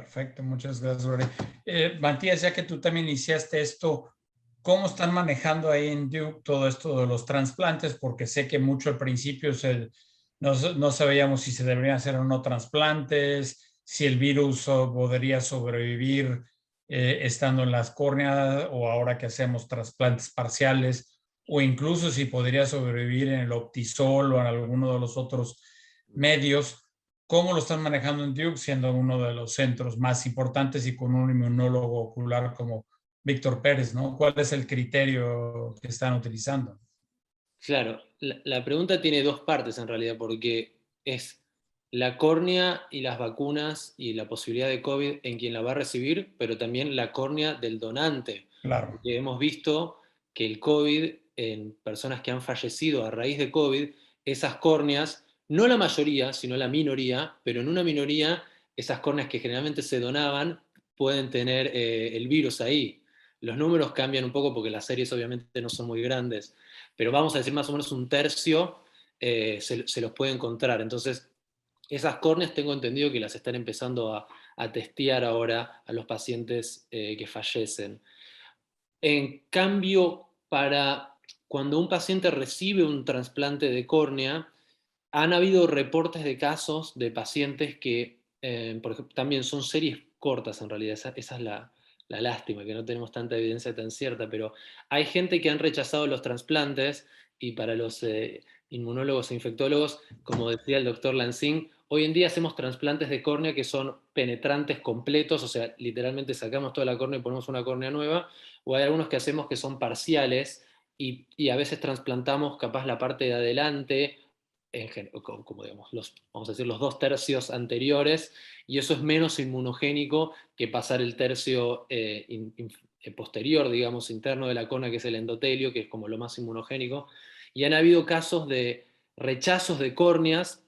Perfecto, muchas gracias, Lore. Matías, ya que tú también iniciaste esto, ¿cómo están manejando ahí en Duke todo esto de los trasplantes? Porque sé que mucho al principio no sabíamos si se deberían hacer o no trasplantes, si el virus podría sobrevivir estando en las córneas o ahora que hacemos trasplantes parciales, o incluso si podría sobrevivir en el Optisol o en alguno de los otros medios. ¿Cómo lo están manejando en Duke, siendo uno de los centros más importantes y con un inmunólogo ocular como Víctor Pérez, ¿no? ¿Cuál es el criterio que están utilizando? Claro, la pregunta tiene dos partes en realidad, porque es la córnea y las vacunas y la posibilidad de COVID en quien la va a recibir, pero también la córnea del donante. Claro. Porque hemos visto que el COVID, en personas que han fallecido a raíz de COVID, esas córneas, no la mayoría, sino la minoría, pero en una minoría, esas córneas que generalmente se donaban pueden tener el virus ahí. Los números cambian un poco porque las series obviamente no son muy grandes, pero vamos a decir más o menos un tercio se los puede encontrar. Entonces, esas córneas tengo entendido que las están empezando a testear ahora a los pacientes que fallecen. En cambio, para cuando un paciente recibe un trasplante de córnea, han habido reportes de casos de pacientes que, por ejemplo, también son series cortas en realidad, esa es la lástima, que no tenemos tanta evidencia tan cierta, pero hay gente que han rechazado los trasplantes y para los inmunólogos e infectólogos, como decía el doctor Lansing, hoy en día hacemos trasplantes de córnea que son penetrantes completos, o sea, literalmente sacamos toda la córnea y ponemos una córnea nueva, o hay algunos que hacemos que son parciales y a veces trasplantamos capaz la parte de adelante como digamos, vamos a decir, los dos tercios anteriores, y eso es menos inmunogénico que pasar el tercio posterior, digamos, interno de la córnea, que es el endotelio, que es como lo más inmunogénico. Y han habido casos de rechazos de córneas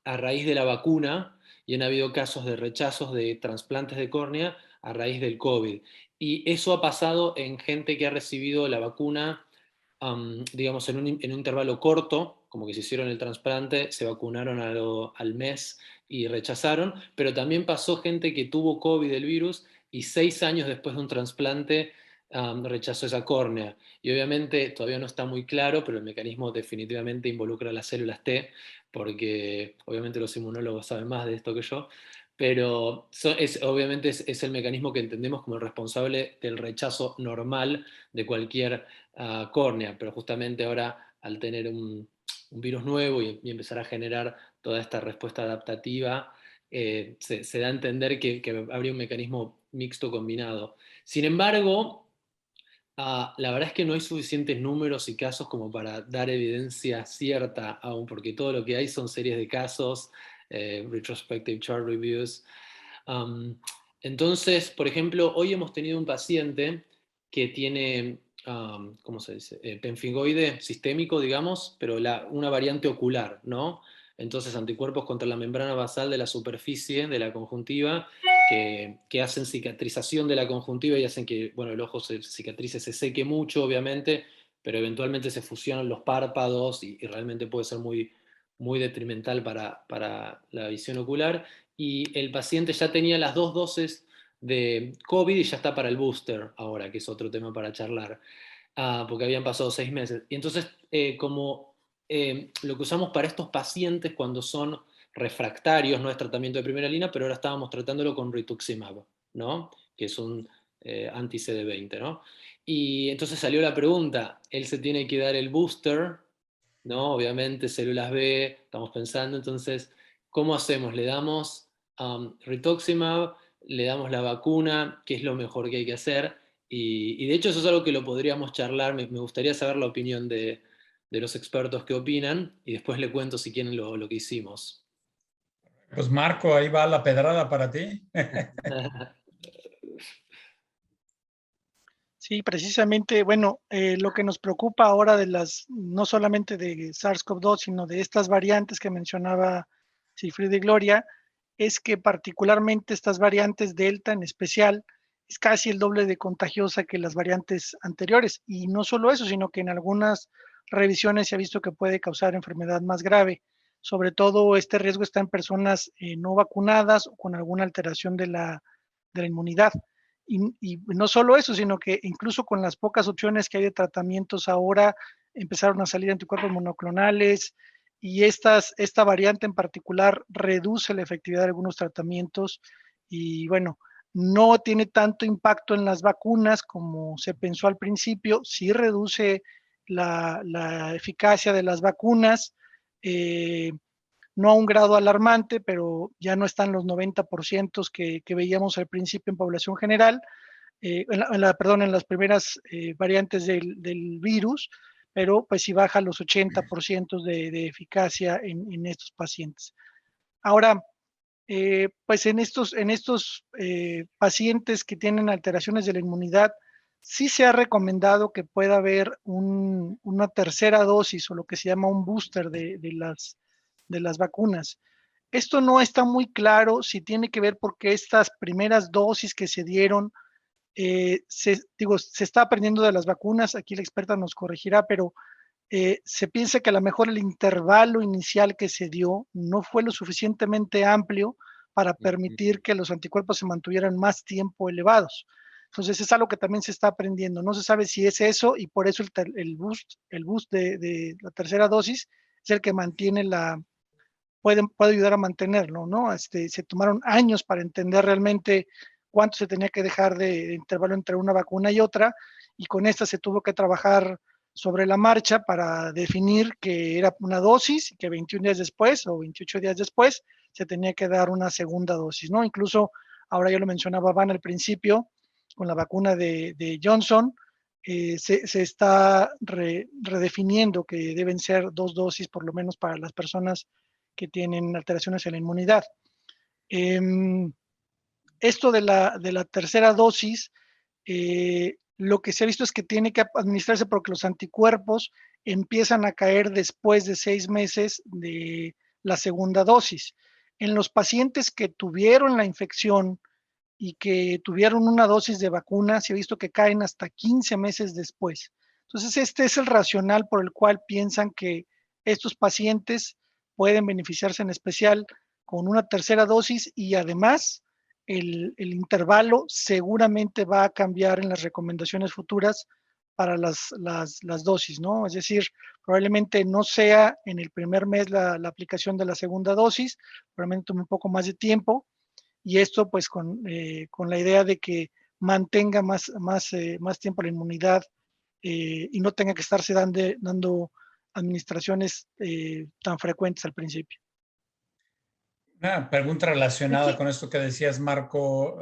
a raíz de la vacuna, y han habido casos de rechazos de trasplantes de córnea a raíz del COVID. Y eso ha pasado en gente que ha recibido la vacuna digamos, en un intervalo corto, como que se hicieron el trasplante, se vacunaron al mes y rechazaron, pero también pasó gente que tuvo COVID el virus y 6 años después de un trasplante rechazó esa córnea. Y obviamente todavía no está muy claro, pero el mecanismo definitivamente involucra las células T, porque obviamente los inmunólogos saben más de esto que yo, pero obviamente es el mecanismo que entendemos como el responsable del rechazo normal de cualquier córnea, pero justamente ahora al tener un virus nuevo y empezar a generar toda esta respuesta adaptativa, se da a entender que habría un mecanismo mixto combinado. Sin embargo, la verdad es que no hay suficientes números y casos como para dar evidencia cierta aún, porque todo lo que hay son series de casos, retrospective chart reviews. Um, entonces, por ejemplo, hoy hemos tenido un paciente que tiene, ¿cómo se dice? Pemfigoide sistémico, digamos, pero una variante ocular, ¿no? Entonces, anticuerpos contra la membrana basal de la superficie de la conjuntiva que hacen cicatrización de la conjuntiva y hacen que, bueno, el ojo se cicatrice, se seque mucho, obviamente, pero eventualmente se fusionan los párpados y realmente puede ser muy, muy detrimental para la visión ocular. Y el paciente ya tenía las 2 dosis de COVID y ya está para el booster ahora, que es otro tema para charlar, porque habían pasado 6 meses. Y entonces, como lo que usamos para estos pacientes cuando son refractarios, no es tratamiento de primera línea, pero ahora estábamos tratándolo con rituximab, ¿no? Que es un anti-CD20, ¿no? Y entonces salió la pregunta, él se tiene que dar el booster, ¿no? Obviamente, células B, estamos pensando, entonces, ¿cómo hacemos? ¿Le damos rituximab? ¿Le damos la vacuna? ¿Qué es lo mejor que hay que hacer? Y de hecho eso es algo que lo podríamos charlar, me gustaría saber la opinión de los expertos que opinan, y después le cuento si quieren lo que hicimos. Pues Marco, ahí va la pedrada para ti. Sí, precisamente, bueno, lo que nos preocupa ahora no solamente de SARS-CoV-2, sino de estas variantes que mencionaba Cifrida y Gloria, es que particularmente estas variantes Delta en especial es casi el doble de contagiosa que las variantes anteriores. Y no solo eso, sino que en algunas revisiones se ha visto que puede causar enfermedad más grave. Sobre todo este riesgo está en personas no vacunadas o con alguna alteración de la la inmunidad. Y no solo eso, sino que incluso con las pocas opciones que hay de tratamientos ahora, empezaron a salir anticuerpos monoclonales, y esta variante en particular reduce la efectividad de algunos tratamientos, y bueno, no tiene tanto impacto en las vacunas como se pensó al principio. Sí reduce la eficacia de las vacunas, no a un grado alarmante, pero ya no están los 90% que veíamos al principio en población general, en las primeras variantes del virus, pero pues sí baja los 80% de eficacia en estos pacientes. Ahora, pues en estos pacientes que tienen alteraciones de la inmunidad, sí se ha recomendado que pueda haber una tercera dosis, o lo que se llama un booster de las vacunas. Esto no está muy claro si tiene que ver porque estas primeras dosis que se dieron, se está aprendiendo de las vacunas. Aquí la experta nos corregirá, pero se piensa que a lo mejor el intervalo inicial que se dio no fue lo suficientemente amplio para permitir que los anticuerpos se mantuvieran más tiempo elevados. Entonces es algo que también se está aprendiendo. No se sabe si es eso, y por eso el boost de la tercera dosis es el que mantiene puede ayudar a mantenerlo, ¿no? Se tomaron años para entender realmente cuánto se tenía que dejar de intervalo entre una vacuna y otra, y con esta se tuvo que trabajar sobre la marcha para definir que era una dosis y que 21 días después o 28 días después se tenía que dar una segunda dosis, ¿no? Incluso, ahora ya lo mencionaba Van al principio, con la vacuna de Johnson, se está redefiniendo que deben ser 2 dosis por lo menos para las personas que tienen alteraciones en la inmunidad. Esto de la tercera dosis, lo que se ha visto es que tiene que administrarse porque los anticuerpos empiezan a caer después de 6 meses de la segunda dosis. En los pacientes que tuvieron la infección y que tuvieron una dosis de vacuna, se ha visto que caen hasta 15 meses después. Entonces, este es el racional por el cual piensan que estos pacientes pueden beneficiarse en especial con una tercera dosis, y además el intervalo seguramente va a cambiar en las recomendaciones futuras para las dosis, ¿no? Es decir, probablemente no sea en el primer mes la aplicación de la segunda dosis, probablemente tome un poco más de tiempo, y esto pues con la idea de que mantenga más tiempo la inmunidad, y no tenga que estarse dando administraciones tan frecuentes al principio. Una pregunta relacionada con esto que decías, Marco,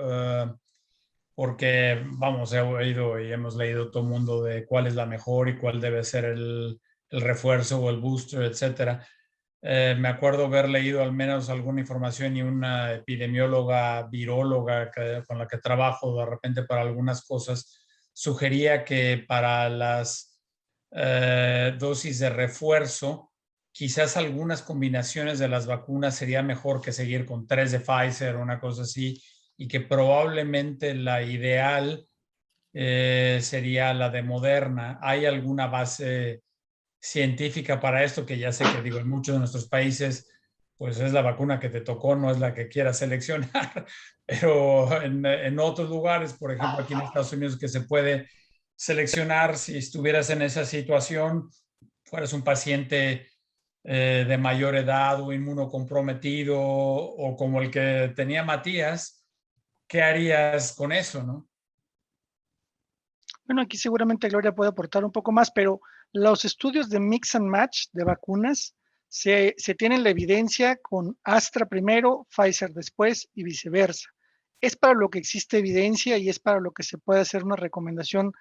porque vamos, he oído y hemos leído todo el mundo de cuál es la mejor y cuál debe ser el refuerzo o el booster, etcétera. Me acuerdo haber leído al menos alguna información, y una epidemióloga, viróloga con la que trabajo de repente para algunas cosas, sugería que para las dosis de refuerzo, quizás algunas combinaciones de las vacunas sería mejor que seguir con 3 de Pfizer o una cosa así, y que probablemente la ideal sería la de Moderna. ¿Hay alguna base científica para esto? Que ya sé que digo, en muchos de nuestros países pues es la vacuna que te tocó, no es la que quieras seleccionar, pero en otros lugares, por ejemplo aquí en Estados Unidos, que se puede seleccionar si estuvieras en esa situación, fueras un paciente de mayor edad o inmunocomprometido o como el que tenía Matías, ¿qué harías con eso, no? Bueno, aquí seguramente Gloria puede aportar un poco más, pero los estudios de mix and match de vacunas se tienen la evidencia con Astra primero, Pfizer después y viceversa. Es para lo que existe evidencia y es para lo que se puede hacer una recomendación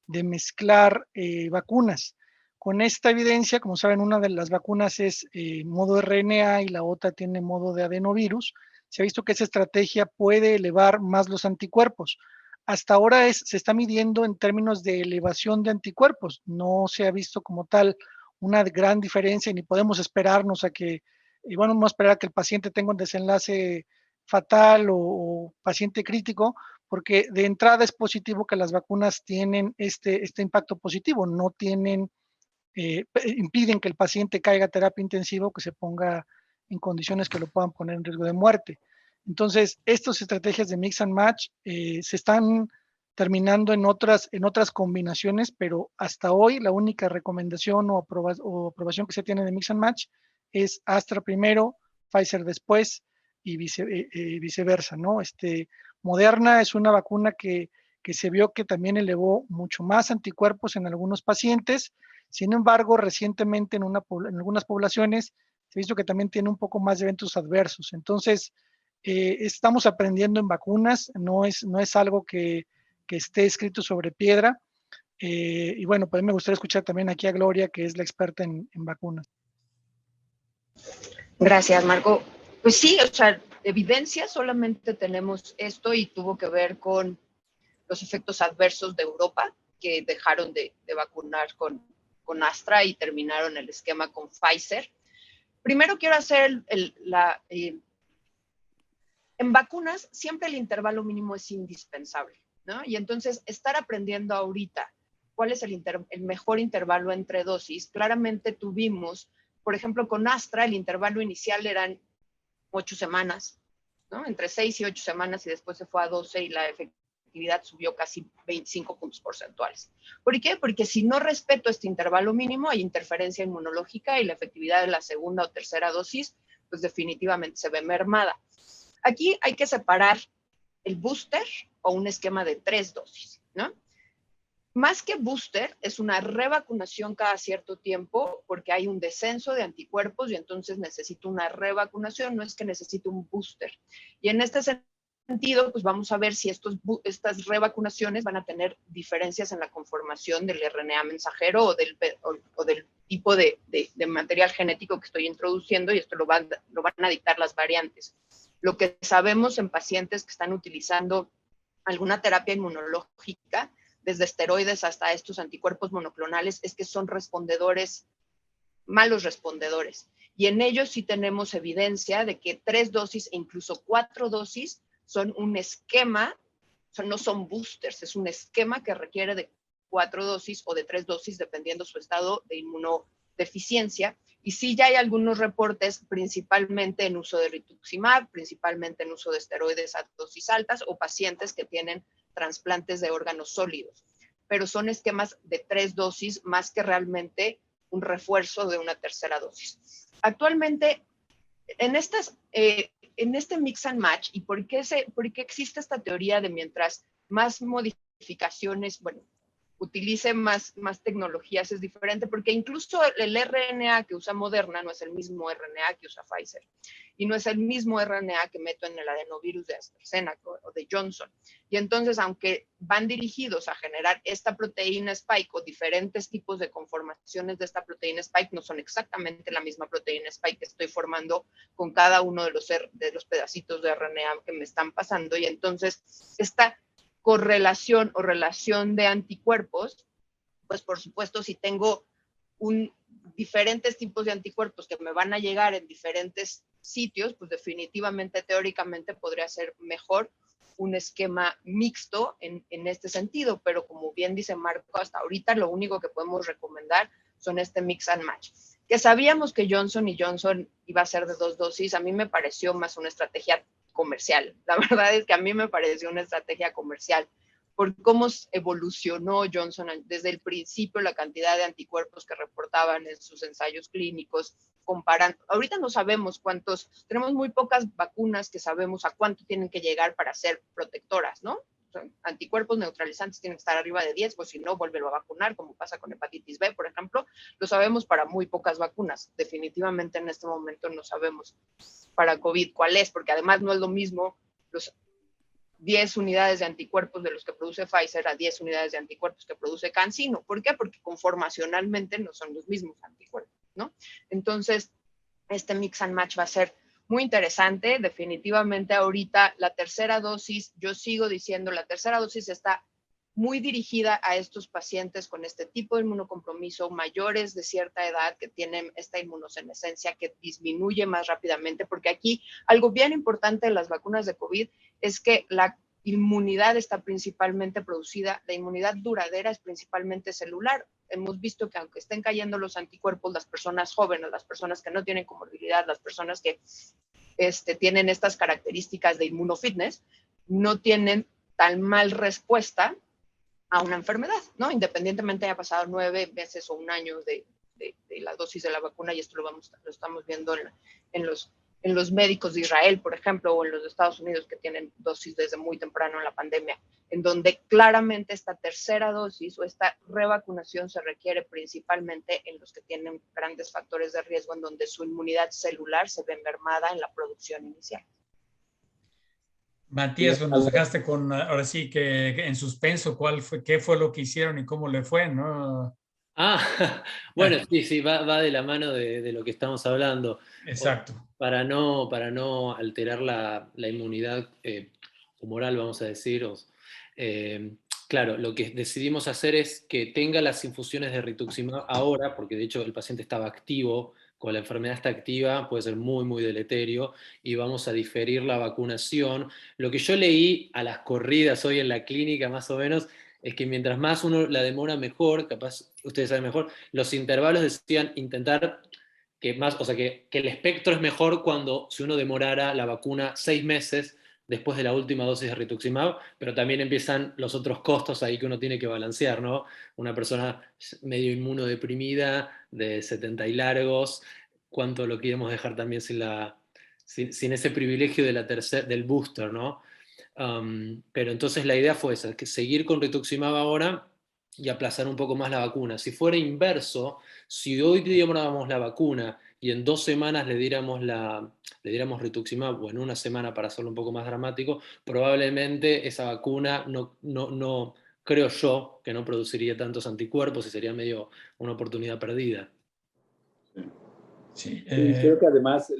de mezclar vacunas. Con esta evidencia, como saben, una de las vacunas es modo RNA y la otra tiene modo de adenovirus. Se ha visto que esa estrategia puede elevar más los anticuerpos. Hasta ahora se está midiendo en términos de elevación de anticuerpos. No se ha visto como tal una gran diferencia, ni podemos esperarnos a que, bueno, no esperar a que el paciente tenga un desenlace fatal o paciente crítico, porque de entrada es positivo que las vacunas tienen este impacto positivo, no tienen, impiden que el paciente caiga a terapia intensiva o que se ponga en condiciones que lo puedan poner en riesgo de muerte. Entonces, estas estrategias de mix and match se están terminando en otras combinaciones, pero hasta hoy la única recomendación o aprobación que se tiene de mix and match es Astra primero, Pfizer después y viceversa, ¿no? Moderna es una vacuna que se vio que también elevó mucho más anticuerpos en algunos pacientes. Sin embargo, recientemente en algunas poblaciones se ha visto que también tiene un poco más de eventos adversos. Entonces, estamos aprendiendo en vacunas, no es algo que esté escrito sobre piedra. Y bueno, pues me gustaría escuchar también aquí a Gloria, que es la experta en vacunas. Gracias, Marco. Pues sí, o sea, evidencia solamente tenemos esto y tuvo que ver con los efectos adversos de Europa, que dejaron de vacunar con Astra y terminaron el esquema con Pfizer. Primero quiero hacer en vacunas siempre el intervalo mínimo es indispensable, ¿no? Y entonces estar aprendiendo ahorita cuál es el mejor intervalo entre dosis. Claramente tuvimos, por ejemplo, con Astra el intervalo inicial eran 8 semanas, ¿no? Entre 6 y 8 semanas y después se fue a 12 y la efectividad subió casi 25 puntos porcentuales. ¿Por qué? Porque si no respeto este intervalo mínimo hay interferencia inmunológica y la efectividad de la segunda o tercera dosis pues definitivamente se ve mermada. Aquí hay que separar el booster o un esquema de 3 dosis, ¿no? Más que booster, es una revacunación cada cierto tiempo porque hay un descenso de anticuerpos y entonces necesito una revacunación, no es que necesito un booster. Y en este sentido, pues vamos a ver si estas revacunaciones van a tener diferencias en la conformación del RNA mensajero o del tipo de material genético que estoy introduciendo y esto lo van a dictar las variantes. Lo que sabemos en pacientes que están utilizando alguna terapia inmunológica, desde esteroides hasta estos anticuerpos monoclonales, es que son malos respondedores. Y en ellos sí tenemos evidencia de que 3 dosis e incluso 4 dosis son un esquema, no son boosters, es un esquema que requiere de 4 dosis o de 3 dosis, dependiendo su estado de inmunodeficiencia. Y sí ya hay algunos reportes, principalmente en uso de rituximab, principalmente en uso de esteroides a dosis altas o pacientes que tienen trasplantes de órganos sólidos. Pero son esquemas de 3 dosis más que realmente un refuerzo de una tercera dosis. Actualmente, en este mix and match, ¿y por qué existe esta teoría de mientras más modificaciones, utilice más tecnologías es diferente? Porque incluso el RNA que usa Moderna no es el mismo RNA que usa Pfizer y no es el mismo RNA que meto en el adenovirus de AstraZeneca o de Johnson. Y entonces, aunque van dirigidos a generar esta proteína spike o diferentes tipos de conformaciones de esta proteína spike, no son exactamente la misma proteína spike que estoy formando con cada uno de los pedacitos de RNA que me están pasando. Y entonces, esta correlación o relación de anticuerpos, pues por supuesto si tengo diferentes tipos de anticuerpos que me van a llegar en diferentes sitios, pues definitivamente, teóricamente podría ser mejor un esquema mixto en este sentido, pero como bien dice Marco, hasta ahorita lo único que podemos recomendar son este mix and match. Que sabíamos que Johnson & Johnson iba a ser de 2 dosis, a mí me pareció más una estrategia comercial. La verdad es que a mí me pareció una estrategia comercial por cómo evolucionó Johnson desde el principio, la cantidad de anticuerpos que reportaban en sus ensayos clínicos, comparando. Ahorita no sabemos tenemos muy pocas vacunas que sabemos a cuánto tienen que llegar para ser protectoras, ¿no? Anticuerpos neutralizantes tienen que estar arriba de 10, pues si no, vuélvelo a vacunar, como pasa con hepatitis B, por ejemplo. Lo sabemos para muy pocas vacunas. Definitivamente en este momento no sabemos para COVID cuál es, porque además no es lo mismo los 10 unidades de anticuerpos de los que produce Pfizer a 10 unidades de anticuerpos que produce CanSino. ¿Por qué? Porque conformacionalmente no son los mismos anticuerpos, ¿no? Entonces, este mix and match va a ser muy interesante. Definitivamente ahorita la tercera dosis, yo sigo diciendo, la tercera dosis está muy dirigida a estos pacientes con este tipo de inmunocompromiso, mayores de cierta edad que tienen esta inmunosenescencia que disminuye más rápidamente, porque aquí algo bien importante de las vacunas de COVID es que la inmunidad está principalmente producida, la inmunidad duradera es principalmente celular. Hemos visto que aunque estén cayendo los anticuerpos, las personas jóvenes, las personas que no tienen comorbilidad, las personas que tienen estas características de inmunofitness, no tienen tan mal respuesta a una enfermedad, ¿no? Independientemente haya pasado 9 meses o un año de la dosis de la vacuna, y esto lo estamos viendo en los médicos de Israel, por ejemplo, o en los de Estados Unidos, que tienen dosis desde muy temprano en la pandemia, en donde claramente esta tercera dosis o esta revacunación se requiere principalmente en los que tienen grandes factores de riesgo, en donde su inmunidad celular se ve mermada en la producción inicial. Matías, pues nos dejaste con, ahora sí que en suspenso, qué fue lo que hicieron y cómo le fue, ¿no? Bueno, sí, va de la mano de lo que estamos hablando. Exacto. Para no alterar la inmunidad humoral, vamos a decir. Claro, lo que decidimos hacer es que tenga las infusiones de rituximab ahora, porque de hecho el paciente estaba activo. Cuando la enfermedad está activa puede ser muy, muy deleterio, y vamos a diferir la vacunación. Lo que yo leí a las corridas hoy en la clínica, más o menos, es que mientras más uno la demora, mejor, capaz ustedes saben mejor, los intervalos decían intentar que más, o sea, que el espectro es mejor si uno demorara la vacuna 6 meses después de la última dosis de rituximab, pero también empiezan los otros costos ahí que uno tiene que balancear, ¿no? Una persona medio inmunodeprimida, de 70 y largos, ¿cuánto lo queremos dejar también sin ese privilegio del booster, ¿no? Pero entonces la idea fue esa, que seguir con rituximab ahora y aplazar un poco más la vacuna. Si fuera inverso, si hoy diéramos la vacuna y en 2 semanas le diéramos rituximab, o en 1 semana para hacerlo un poco más dramático, probablemente esa vacuna no creo yo que no produciría tantos anticuerpos y sería medio una oportunidad perdida. Sí, creo que además,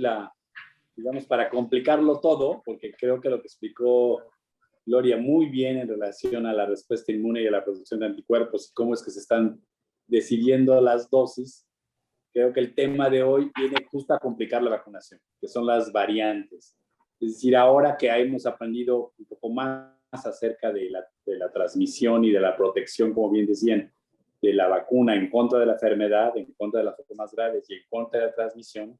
digamos, para complicarlo todo, porque creo que lo que explicó Gloria muy bien en relación a la respuesta inmune y a la producción de anticuerpos y cómo es que se están decidiendo las dosis, creo que el tema de hoy viene justo a complicar la vacunación, que son las variantes. Es decir, ahora que hemos aprendido un poco más acerca de la transmisión y de la protección, como bien decían, de la vacuna en contra de la enfermedad, en contra de las formas graves y en contra de la transmisión,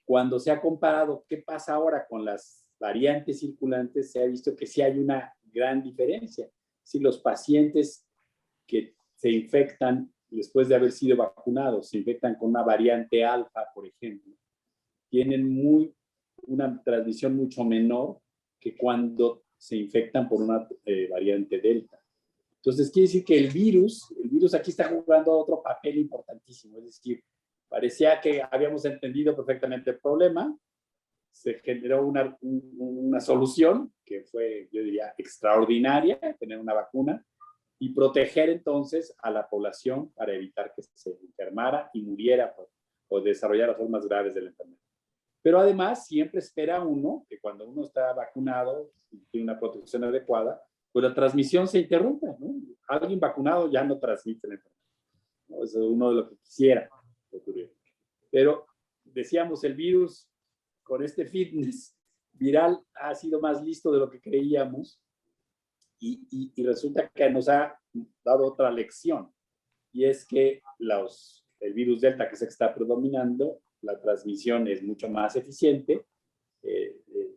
cuando se ha comparado qué pasa ahora con las variantes circulantes, se ha visto que sí hay una gran diferencia. Si los pacientes que se infectan después de haber sido vacunados, se infectan con una variante alfa, por ejemplo, tienen una transmisión mucho menor que cuando se infectan por una variante delta. Entonces, quiere decir que el virus aquí está jugando otro papel importantísimo. Es decir, parecía que habíamos entendido perfectamente el problema, se generó una solución que fue, yo diría, extraordinaria, tener una vacuna y proteger entonces a la población para evitar que se enfermara y muriera o desarrollara formas graves de la enfermedad. Pero además siempre espera uno que cuando uno está vacunado y tiene una protección adecuada, pues la transmisión se interrumpe, ¿no? Alguien vacunado ya no transmite la enfermedad, ¿no? Eso es uno de lo que quisiera ocurrir. Pero decíamos, el virus con este fitness viral ha sido más listo de lo que creíamos y resulta que nos ha dado otra lección, y es que el virus Delta, que es el que está predominando, la transmisión es mucho más eficiente.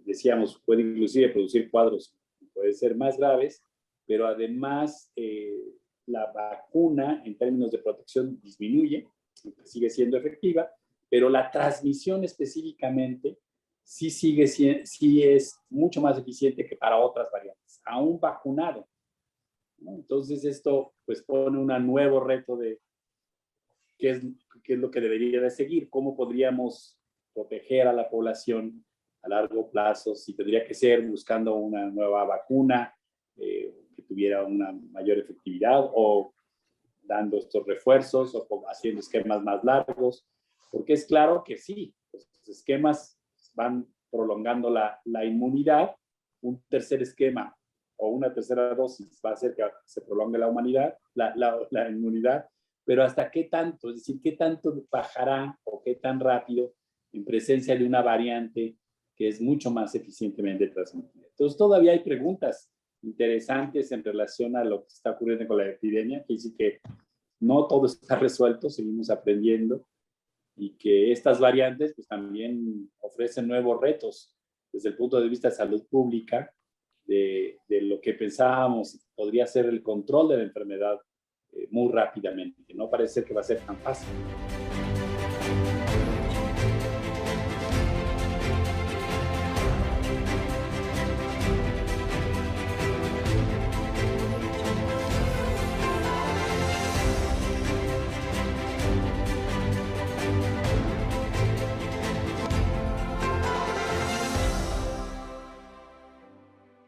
Decíamos, puede inclusive producir cuadros, puede ser más graves, pero además la vacuna en términos de protección disminuye, sigue siendo efectiva, pero la transmisión específicamente sí es mucho más eficiente que para otras variantes, aún vacunado, ¿no? Entonces esto pues pone un nuevo reto de qué es lo que debería de seguir, cómo podríamos proteger a la población a largo plazo, si tendría que ser buscando una nueva vacuna que tuviera una mayor efectividad, o dando estos refuerzos, o haciendo esquemas más largos, porque es claro que sí, los esquemas van prolongando la inmunidad. Un tercer esquema o una tercera dosis va a hacer que se prolongue la inmunidad, pero ¿hasta qué tanto? Es decir, ¿qué tanto bajará o qué tan rápido en presencia de una variante que es mucho más eficientemente transmitida? Entonces todavía hay preguntas interesantes en relación a lo que está ocurriendo con la epidemia, que dice que no todo está resuelto, seguimos aprendiendo. y que estas variantes pues también ofrecen nuevos retos desde el punto de vista de salud pública, de lo que pensábamos podría ser el control de la enfermedad muy rápidamente. No parece ser que va a ser tan fácil.